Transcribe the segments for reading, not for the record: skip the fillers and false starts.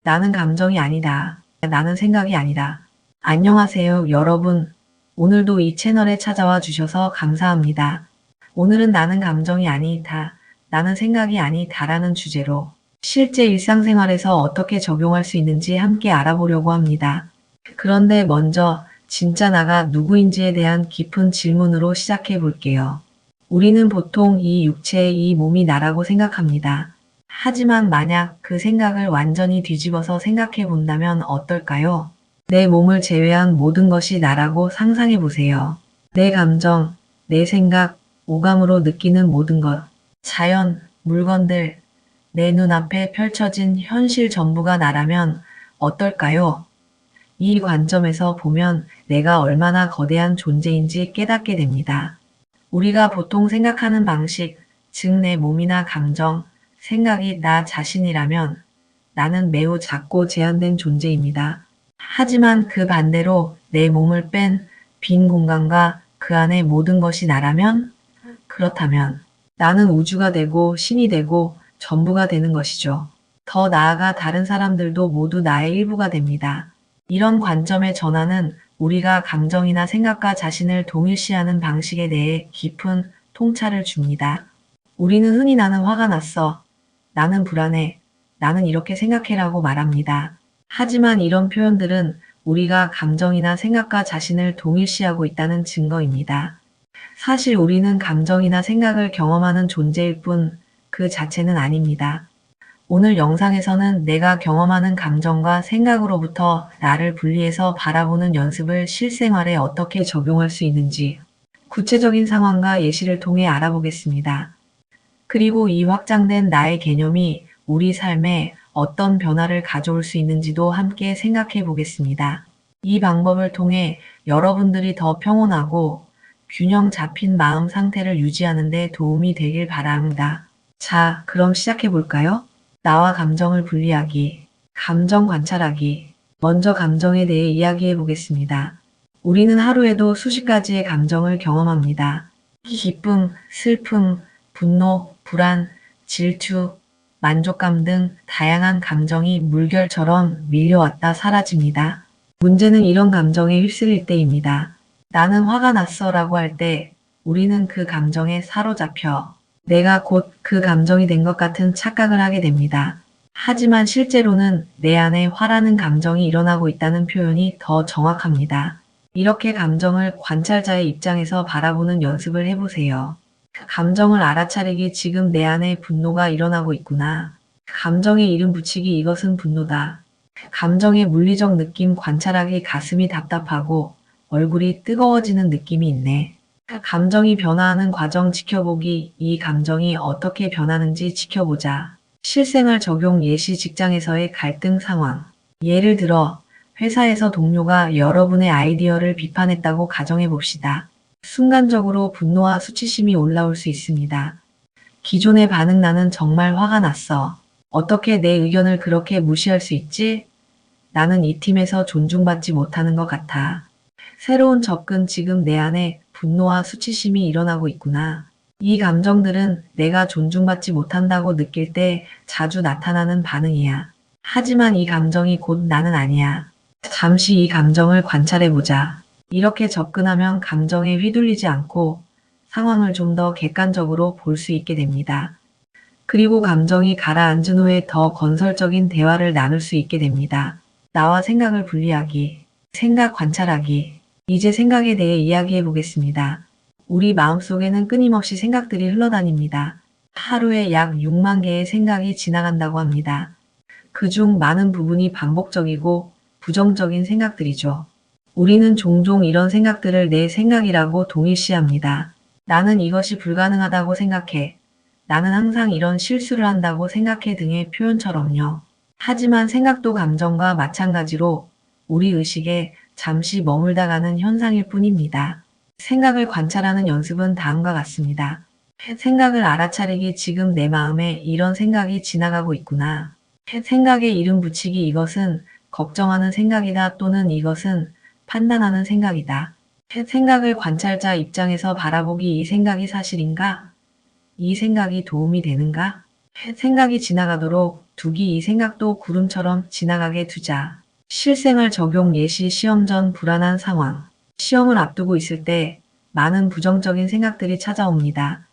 나는 감정이 아니다. 나는 생각이 아니다. 안녕하세요, 여러분. 오늘도 이 채널에 찾아와 주셔서 감사합니다. 오늘은 나는 감정이 아니다. 나는 생각이 아니다라는 주제로 실제 일상생활에서 어떻게 적용할 수 있는지 함께 알아보려고 합니다. 그런데 먼저 진짜 나가 누구인지에 대한 깊은 질문으로 시작해 볼게요. 우리는 보통 이 육체의 이 몸이 나라고 생각합니다. 하지만 만약 그 생각을 완전히 뒤집어서 생각해 본다면 어떨까요? 내 몸을 제외한 모든 것이 나라고 상상해 보세요. 내 감정, 내 생각, 오감으로 느끼는 모든 것, 자연, 물건들, 내 눈앞에 펼쳐진 현실 전부가 나라면 어떨까요? 이 관점에서 보면 내가 얼마나 거대한 존재인지 깨닫게 됩니다. 우리가 보통 생각하는 방식, 즉 내 몸이나 감정, 생각이 나 자신이라면 나는 매우 작고 제한된 존재입니다. 하지만 그 반대로 내 몸을 뺀 빈 공간과 그 안에 모든 것이 나라면, 그렇다면 나는 우주가 되고 신이 되고 전부가 되는 것이죠. 더 나아가 다른 사람들도 모두 나의 일부가 됩니다. 이런 관점의 전환은 우리가 감정이나 생각과 자신을 동일시하는 방식에 대해 깊은 통찰을 줍니다. 우리는 흔히 나는 화가 났어. 나는 불안해. 나는 이렇게 생각해라고 말합니다. 하지만 이런 표현들은 우리가 감정이나 생각과 자신을 동일시하고 있다는 증거입니다. 사실 우리는 감정이나 생각을 경험하는 존재일 뿐 그 자체는 아닙니다. 오늘 영상에서는 내가 경험하는 감정과 생각으로부터 나를 분리해서 바라보는 연습을 실생활에 어떻게 적용할 수 있는지 구체적인 상황과 예시를 통해 알아보겠습니다. 그리고 이 확장된 나의 개념이 우리 삶에 어떤 변화를 가져올 수 있는지도 함께 생각해 보겠습니다. 이 방법을 통해 여러분들이 더 평온하고 균형 잡힌 마음 상태를 유지하는 데 도움이 되길 바랍니다. 자, 그럼 시작해 볼까요? 나와 감정을 분리하기, 감정 관찰하기. 먼저 감정에 대해 이야기해 보겠습니다. 우리는 하루에도 수십 가지의 감정을 경험합니다. 기쁨, 슬픔, 분노, 불안, 질투, 만족감 등 다양한 감정이 물결처럼 밀려왔다 사라집니다. 문제는 이런 감정에 휩쓸릴 때입니다. 나는 화가 났어 라고 할 때 우리는 그 감정에 사로잡혀 내가 곧 그 감정이 된 것 같은 착각을 하게 됩니다. 하지만 실제로는 내 안에 화라는 감정이 일어나고 있다는 표현이 더 정확합니다. 이렇게 감정을 관찰자의 입장에서 바라보는 연습을 해보세요. 그 감정을 알아차리기 지금 내 안에 분노가 일어나고 있구나. 그 감정에 이름 붙이기 이것은 분노다. 그 감정의 물리적 느낌 관찰하기 가슴이 답답하고 얼굴이 뜨거워지는 느낌이 있네. 감정이 변화하는 과정 지켜보기, 이 감정이 어떻게 변하는지 지켜보자. 실생활 적용 예시 직장에서의 갈등 상황. 예를 들어, 회사에서 동료가 여러분의 아이디어를 비판했다고 가정해 봅시다. 순간적으로 분노와 수치심이 올라올 수 있습니다. 기존의 반응 나는 정말 화가 났어. 어떻게 내 의견을 그렇게 무시할 수 있지? 나는 이 팀에서 존중받지 못하는 것 같아. 새로운 접근 지금 내 안에 분노와 수치심이 일어나고 있구나. 이 감정들은 내가 존중받지 못한다고 느낄 때 자주 나타나는 반응이야. 하지만 이 감정이 곧 나는 아니야. 잠시 이 감정을 관찰해보자. 이렇게 접근하면 감정에 휘둘리지 않고 상황을 좀 더 객관적으로 볼 수 있게 됩니다. 그리고 감정이 가라앉은 후에 더 건설적인 대화를 나눌 수 있게 됩니다. 나와 생각을 분리하기, 생각 관찰하기. 이제 생각에 대해 이야기해 보겠습니다. 우리 마음속에는 끊임없이 생각들이 흘러다닙니다. 하루에 약 6만 개의 생각이 지나간다고 합니다. 그중 많은 부분이 반복적이고 부정적인 생각들이죠. 우리는 종종 이런 생각들을 내 생각이라고 동일시합니다. 나는 이것이 불가능하다고 생각해. 나는 항상 이런 실수를 한다고 생각해 등의 표현처럼요. 하지만 생각도 감정과 마찬가지로 우리 의식에 잠시 머물다 가는 현상일 뿐입니다. 생각을 관찰하는 연습은 다음과 같습니다. 생각을 알아차리기 지금 내 마음에 이런 생각이 지나가고 있구나. 생각에 이름 붙이기 이것은 걱정하는 생각이다 또는 이것은 판단하는 생각이다. 생각을 관찰자 입장에서 바라보기 이 생각이 사실인가? 이 생각이 도움이 되는가? 생각이 지나가도록 두기 이 생각도 구름처럼 지나가게 두자. 실생활 적용 예시 시험 전 불안한 상황. 시험을 앞두고 있을 때 많은 부정적인 생각들이 찾아옵니다.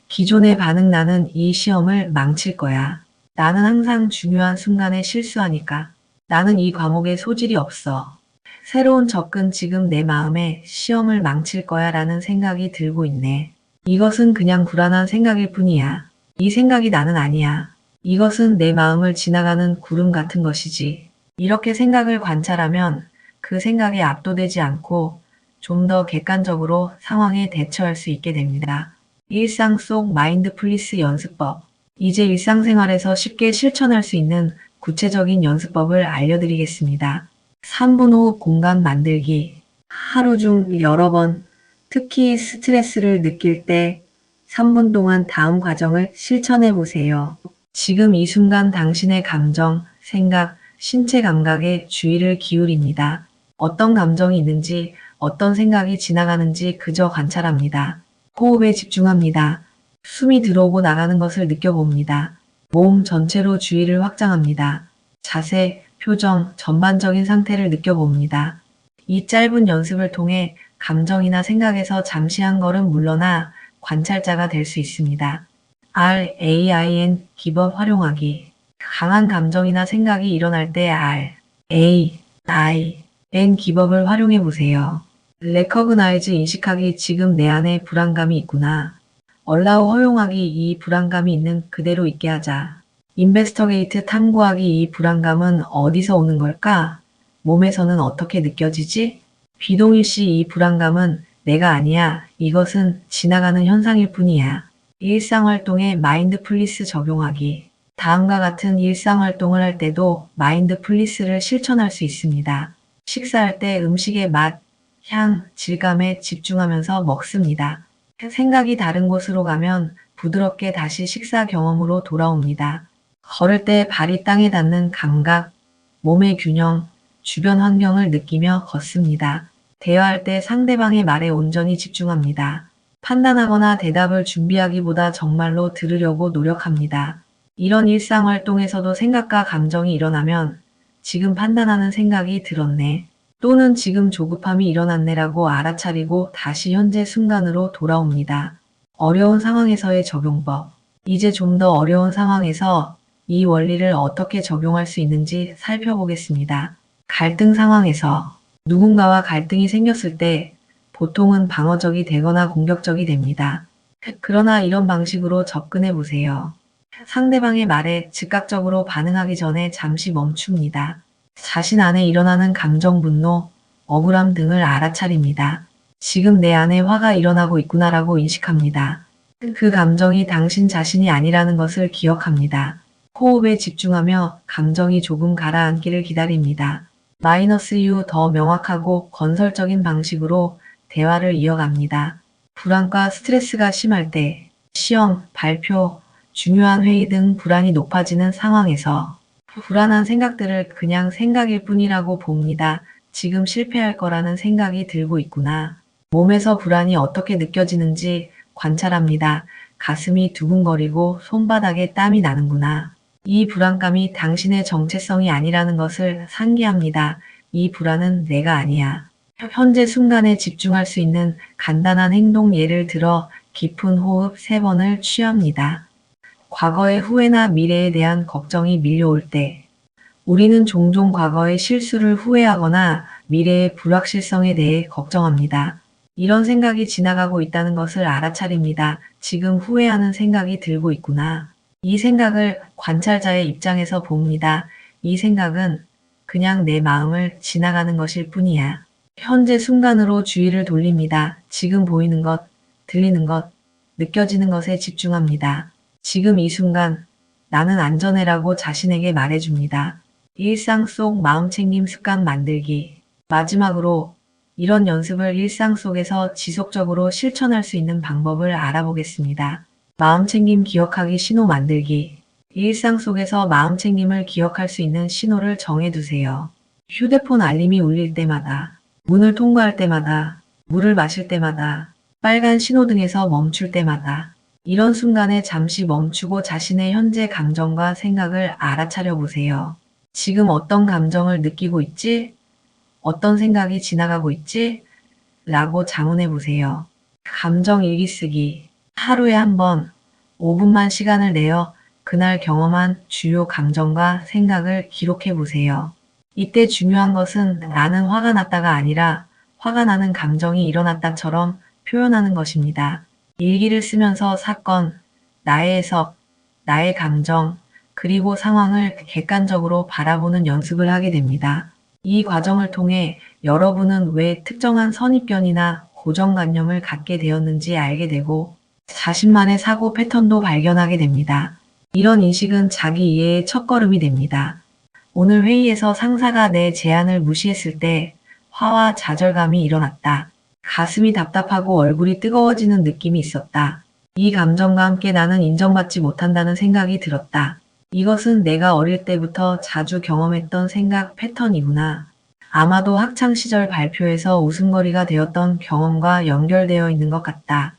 기존의 반응 나는 이 시험을 망칠 거야. 나는 항상 중요한 순간에 실수하니까. 나는 이 과목에 소질이 없어. 새로운 접근 지금 내 마음에 시험을 망칠 거야 라는 생각이 들고 있네. 이것은 그냥 불안한 생각일 뿐이야. 이 생각이 나는 아니야. 이것은 내 마음을 지나가는 구름 같은 것이지. 이렇게 생각을 관찰하면 그 생각에 압도되지 않고 좀 더 객관적으로 상황에 대처할 수 있게 됩니다. 일상 속 마인드풀리스 연습법. 이제 일상생활에서 쉽게 실천할 수 있는 구체적인 연습법을 알려드리겠습니다. 3분 호흡 공간 만들기. 하루 중 여러 번, 특히 스트레스를 느낄 때 3분 동안 다음 과정을 실천해 보세요. 지금 이 순간 당신의 감정, 생각, 신체 감각에 주의를 기울입니다. 어떤 감정이 있는지, 어떤 생각이 지나가는지 그저 관찰합니다. 호흡에 집중합니다. 숨이 들어오고 나가는 것을 느껴봅니다. 몸 전체로 주의를 확장합니다. 자세, 표정, 전반적인 상태를 느껴봅니다. 이 짧은 연습을 통해 감정이나 생각에서 잠시 한 걸음 물러나 관찰자가 될 수 있습니다. RAIN 기법 활용하기. 강한 감정이나 생각이 일어날 때 RAIN 기법을 활용해 보세요. Recognize 인식하기 지금 내 안에 불안감이 있구나. Allow 허용하기 이 불안감이 있는 그대로 있게 하자. Investigate 탐구하기 이 불안감은 어디서 오는 걸까? 몸에서는 어떻게 느껴지지? 비동일 시 이 불안감은 내가 아니야. 이것은 지나가는 현상일 뿐이야. 일상활동에 마인드풀리스 적용하기. 다음과 같은 일상활동을 할 때도 마인드풀리스를 실천할 수 있습니다. 식사할 때 음식의 맛, 향, 질감에 집중하면서 먹습니다. 생각이 다른 곳으로 가면 부드럽게 다시 식사 경험으로 돌아옵니다. 걸을 때 발이 땅에 닿는 감각, 몸의 균형, 주변 환경을 느끼며 걷습니다. 대화할 때 상대방의 말에 온전히 집중합니다. 판단하거나 대답을 준비하기보다 정말로 들으려고 노력합니다. 이런 일상 활동에서도 생각과 감정이 일어나면 지금 판단하는 생각이 들었네. 또는 지금 조급함이 일어났네라고 알아차리고 다시 현재 순간으로 돌아옵니다. 어려운 상황에서의 적용법. 이제 좀 더 어려운 상황에서 이 원리를 어떻게 적용할 수 있는지 살펴보겠습니다. 갈등 상황에서 누군가와 갈등이 생겼을 때 보통은 방어적이 되거나 공격적이 됩니다. 그러나 이런 방식으로 접근해 보세요. 상대방의 말에 즉각적으로 반응하기 전에 잠시 멈춥니다. 자신 안에 일어나는 감정, 분노, 억울함 등을 알아차립니다. 지금 내 안에 화가 일어나고 있구나라고 인식합니다. 그 감정이 당신 자신이 아니라는 것을 기억합니다. 호흡에 집중하며 감정이 조금 가라앉기를 기다립니다. -U 더 명확하고 건설적인 방식으로 대화를 이어갑니다. 불안과 스트레스가 심할 때 시험, 발표, 중요한 회의 등 불안이 높아지는 상황에서 불안한 생각들을 그냥 생각일 뿐이라고 봅니다. 지금 실패할 거라는 생각이 들고 있구나. 몸에서 불안이 어떻게 느껴지는지 관찰합니다. 가슴이 두근거리고 손바닥에 땀이 나는구나. 이 불안감이 당신의 정체성이 아니라는 것을 상기합니다. 이 불안은 내가 아니야. 현재 순간에 집중할 수 있는 간단한 행동 예를 들어 깊은 호흡 3번을 취합니다. 과거의 후회나 미래에 대한 걱정이 밀려올 때 우리는 종종 과거의 실수를 후회하거나 미래의 불확실성에 대해 걱정합니다. 이런 생각이 지나가고 있다는 것을 알아차립니다. 지금 후회하는 생각이 들고 있구나. 이 생각을 관찰자의 입장에서 봅니다. 이 생각은 그냥 내 마음을 지나가는 것일 뿐이야. 현재 순간으로 주의를 돌립니다. 지금 보이는 것, 들리는 것, 느껴지는 것에 집중합니다. 지금 이 순간 나는 안전해라고 자신에게 말해줍니다. 일상 속 마음챙김 습관 만들기. 마지막으로 이런 연습을 일상 속에서 지속적으로 실천할 수 있는 방법을 알아보겠습니다. 마음챙김 기억하기 신호 만들기. 일상 속에서 마음챙김을 기억할 수 있는 신호를 정해두세요. 휴대폰 알림이 울릴 때마다, 문을 통과할 때마다, 물을 마실 때마다, 빨간 신호등에서 멈출 때마다, 이런 순간에 잠시 멈추고 자신의 현재 감정과 생각을 알아차려 보세요. 지금 어떤 감정을 느끼고 있지? 어떤 생각이 지나가고 있지? 라고 자문해 보세요. 감정 일기 쓰기. 하루에 한 번, 5분만 시간을 내어 그날 경험한 주요 감정과 생각을 기록해 보세요. 이때 중요한 것은 나는 화가 났다가 아니라 화가 나는 감정이 일어났다처럼 표현하는 것입니다. 일기를 쓰면서 사건, 나의 해석, 나의 감정, 그리고 상황을 객관적으로 바라보는 연습을 하게 됩니다. 이 과정을 통해 여러분은 왜 특정한 선입견이나 고정관념을 갖게 되었는지 알게 되고 자신만의 사고 패턴도 발견하게 됩니다. 이런 인식은 자기 이해의 첫걸음이 됩니다. 오늘 회의에서 상사가 내 제안을 무시했을 때 화와 좌절감이 일어났다. 가슴이 답답하고 얼굴이 뜨거워지는 느낌이 있었다. 이 감정과 함께 나는 인정받지 못한다는 생각이 들었다. 이것은 내가 어릴 때부터 자주 경험했던 생각 패턴이구나. 아마도 학창시절 발표에서 웃음거리가 되었던 경험과 연결되어 있는 것 같다.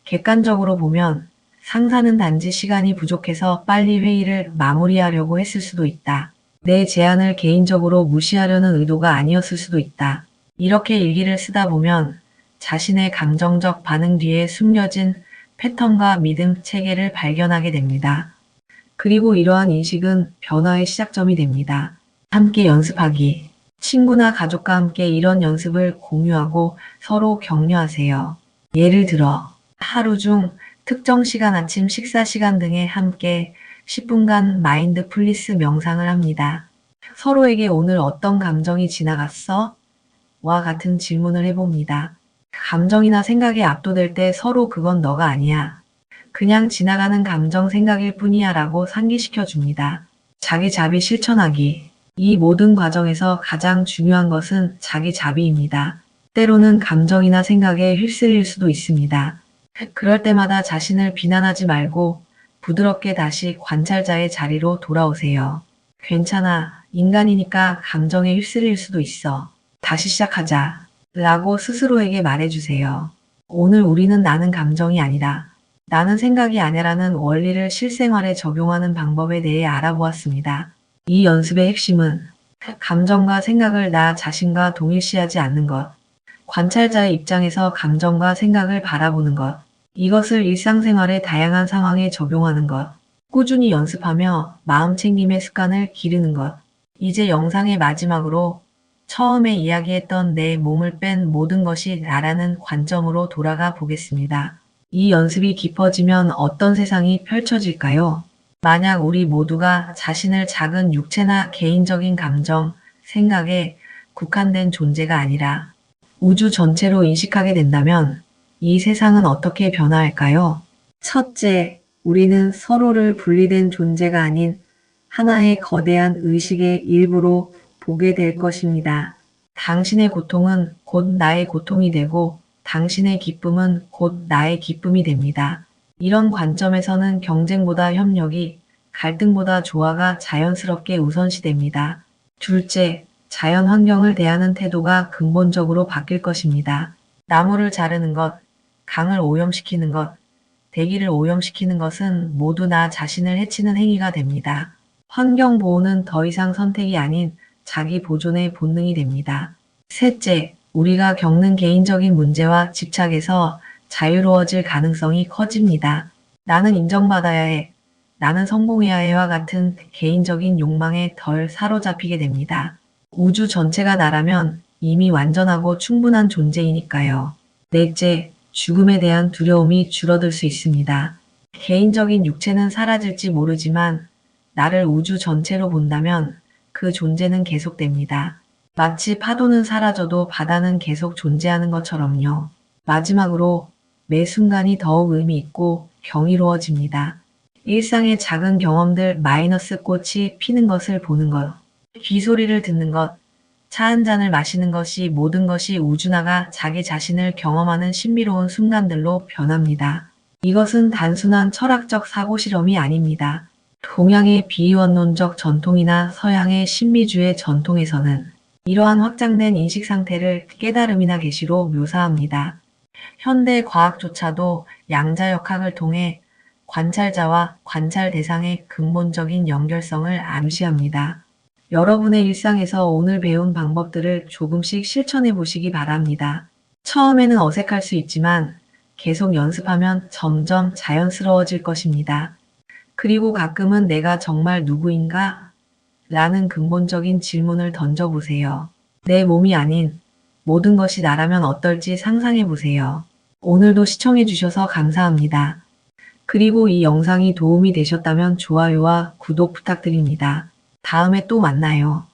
객관적으로 보면 상사는 단지 시간이 부족해서 빨리 회의를 마무리하려고 했을 수도 있다. 내 제안을 개인적으로 무시하려는 의도가 아니었을 수도 있다. 이렇게 일기를 쓰다 보면 자신의 감정적 반응 뒤에 숨겨진 패턴과 믿음 체계를 발견하게 됩니다. 그리고 이러한 인식은 변화의 시작점이 됩니다. 함께 연습하기. 친구나 가족과 함께 이런 연습을 공유하고 서로 격려하세요. 예를 들어, 하루 중 특정 시간 아침 식사 시간 등에 함께 10분간 마인드풀리스 명상을 합니다. 서로에게 오늘 어떤 감정이 지나갔어? 와 같은 질문을 해봅니다. 감정이나 생각에 압도될 때 서로 그건 너가 아니야. 그냥 지나가는 감정 생각일 뿐이야 라고 상기시켜 줍니다. 자기 자비 실천하기. 이 모든 과정에서 가장 중요한 것은 자기 자비입니다. 때로는 감정이나 생각에 휩쓸릴 수도 있습니다. 그럴 때마다 자신을 비난하지 말고 부드럽게 다시 관찰자의 자리로 돌아오세요. 괜찮아. 인간이니까 감정에 휩쓸릴 수도 있어. 다시 시작하자. 라고 스스로에게 말해주세요. 오늘 우리는 나는 감정이 아니다. 나는 생각이 아니라는 원리를 실생활에 적용하는 방법에 대해 알아보았습니다. 이 연습의 핵심은 감정과 생각을 나 자신과 동일시하지 않는 것. 관찰자의 입장에서 감정과 생각을 바라보는 것. 이것을 일상생활의 다양한 상황에 적용하는 것. 꾸준히 연습하며 마음챙김의 습관을 기르는 것. 이제 영상의 마지막으로 처음에 이야기했던 내 몸을 뺀 모든 것이 나라는 관점으로 돌아가 보겠습니다. 이 연습이 깊어지면 어떤 세상이 펼쳐질까요? 만약 우리 모두가 자신을 작은 육체나 개인적인 감정, 생각에 국한된 존재가 아니라 우주 전체로 인식하게 된다면 이 세상은 어떻게 변화할까요? 첫째, 우리는 서로를 분리된 존재가 아닌 하나의 거대한 의식의 일부로 보게 될 것입니다. 당신의 고통은 곧 나의 고통이 되고 당신의 기쁨은 곧 나의 기쁨이 됩니다. 이런 관점에서는 경쟁보다 협력이, 갈등보다 조화가 자연스럽게 우선시됩니다. 둘째, 자연 환경을 대하는 태도가 근본적으로 바뀔 것입니다. 나무를 자르는 것, 강을 오염시키는 것, 대기를 오염시키는 것은 모두 나 자신을 해치는 행위가 됩니다. 환경 보호는 더 이상 선택이 아닌 자기 보존의 본능이 됩니다. 셋째, 우리가 겪는 개인적인 문제와 집착에서 자유로워질 가능성이 커집니다. 나는 인정받아야 해, 나는 성공해야 해와 같은 개인적인 욕망에 덜 사로잡히게 됩니다. 우주 전체가 나라면 이미 완전하고 충분한 존재이니까요. 넷째, 죽음에 대한 두려움이 줄어들 수 있습니다. 개인적인 육체는 사라질지 모르지만 나를 우주 전체로 본다면 그 존재는 계속됩니다. 마치 파도는 사라져도 바다는 계속 존재하는 것처럼요. 마지막으로 매 순간이 더욱 의미 있고 경이로워집니다. 일상의 작은 경험들 마이너스 꽃이 피는 것을 보는 것, 귀 소리를 듣는 것, 차 한 잔을 마시는 것이 모든 것이 우주나가 자기 자신을 경험하는 신비로운 순간들로 변합니다. 이것은 단순한 철학적 사고 실험이 아닙니다. 동양의 비이원론적 전통이나 서양의 신비주의 전통에서는 이러한 확장된 인식 상태를 깨달음이나 계시로 묘사합니다. 현대 과학조차도 양자역학을 통해 관찰자와 관찰 대상의 근본적인 연결성을 암시합니다. 여러분의 일상에서 오늘 배운 방법들을 조금씩 실천해 보시기 바랍니다. 처음에는 어색할 수 있지만 계속 연습하면 점점 자연스러워질 것입니다. 그리고 가끔은 내가 정말 누구인가? 라는 근본적인 질문을 던져보세요. 내 몸이 아닌 모든 것이 나라면 어떨지 상상해 보세요. 오늘도 시청해 주셔서 감사합니다. 그리고 이 영상이 도움이 되셨다면 좋아요와 구독 부탁드립니다. 다음에 또 만나요.